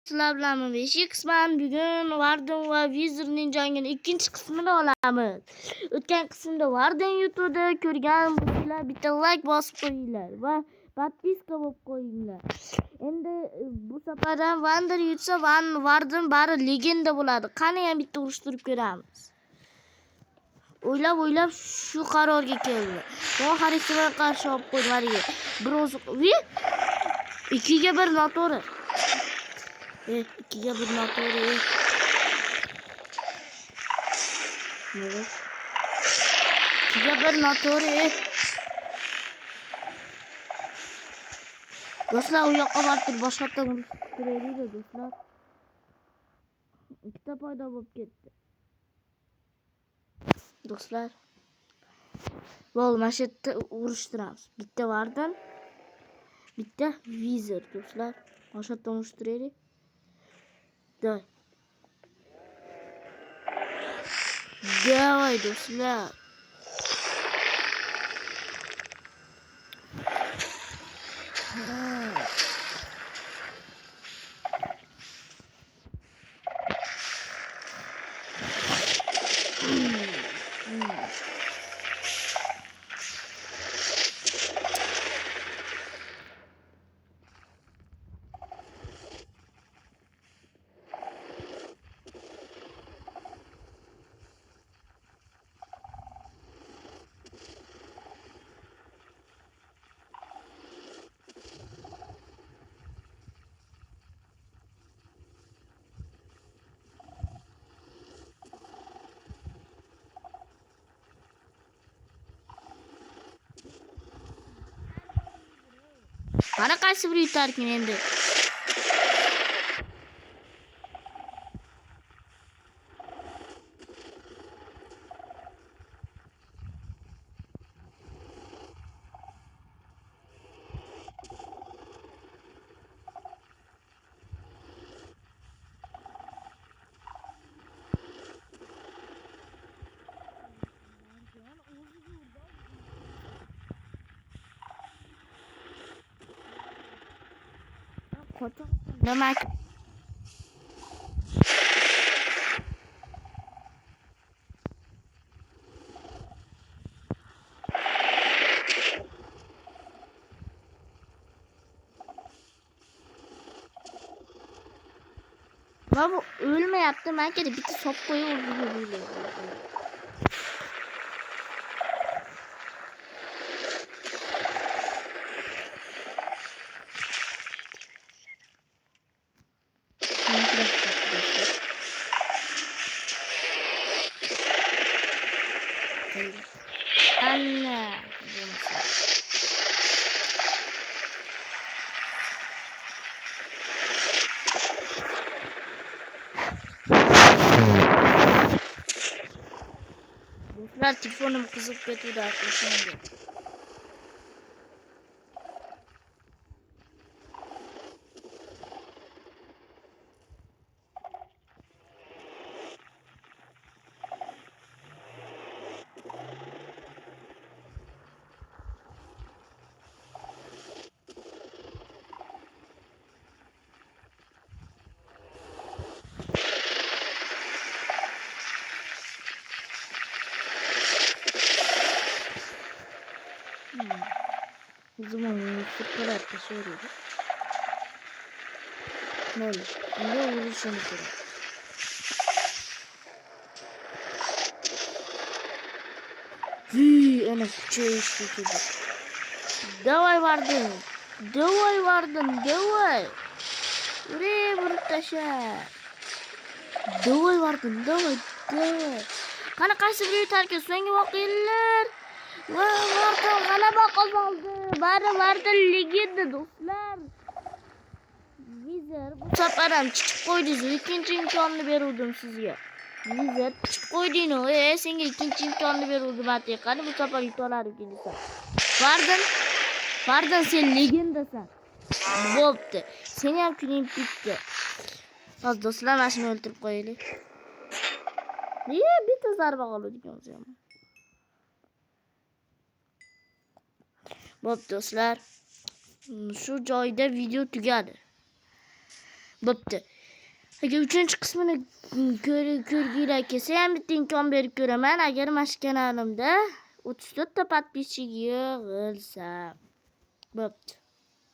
Sizlar bilan 5xman bugun Warden va Wizardning jangining ikkinchi qismini olamiz. O'tgan qismda Warden yutuvdi. Ko'rgan bo'lsanglar bitta like bosib qo'yinglar va podpiska bo'lib qo'yinglar. Endi bu safar ham Wander yutsa, Warden bari legenda bo'ladi. Qani ham bitta urushtirib ko'ramiz. O'ylab shu qarorga keldi. Bu xaritasiga qarshi olib qo'ydi haliga. Biroz 2 ga 1 noto'g'ri. 2 ga 1 noto'g'ri. Nega? 2 ga 1 noto'g'ri. Do'stlar, u yoqqa borib boshqa yoqdan urishtiraylik do'stlar. Ikkita paydo bo'lib ketdi. Do'stlar, bo'ldi, mana shu yerda urishtiramiz. Bitta Warden, bitta Wizard do'stlar. Mana shu yerdan urishtiraylik. Давай, do'stlar. Mana qaysi bir yutarkin endi. Demek bu ölme yaptı. Belki de bitti sopayı öldürüyor. Anne. Dostlar, telefonum kızıp götürdü arkadaşım. O zaman fırklar arkası oluyordu. Ne olur? Ne vurursanız durun. Hııı, ana küçüğe işletiyordu. Davay Warden. Davay Warden, davay. Buraya vurup taşa. Davay Warden, davay. Kana qaysi bir yutarken so'nggi voqealar. Warden g'alaba qozondi. Bari Warden legenda do'stlar. Wizard bu safar ham chiqib qo'ydingiz. Ikkinchi imkonni beruvdim sizga. Wizard chiqib qo'ydingiz. Senga ikkinchi imkonni beruvdim atiq. Qani bu safar yutolarim kelsa. Warden sen legendasan. Bo'pti. Seni ham kuning bitdi. Hozir do'stlar, mana shuni o'ldirib qo'yaylik. Bitta zarba qoladigan ham. Bo'pti do'stlar. Shu joyda video tugadi. Bo'pti. Agar 3-qismini ko'rginglar kelsa ham bitta imkon berib ko'raman. Agar mana shu kanalimda 34 ta podpisчик yig'ilsa. Bo'pti.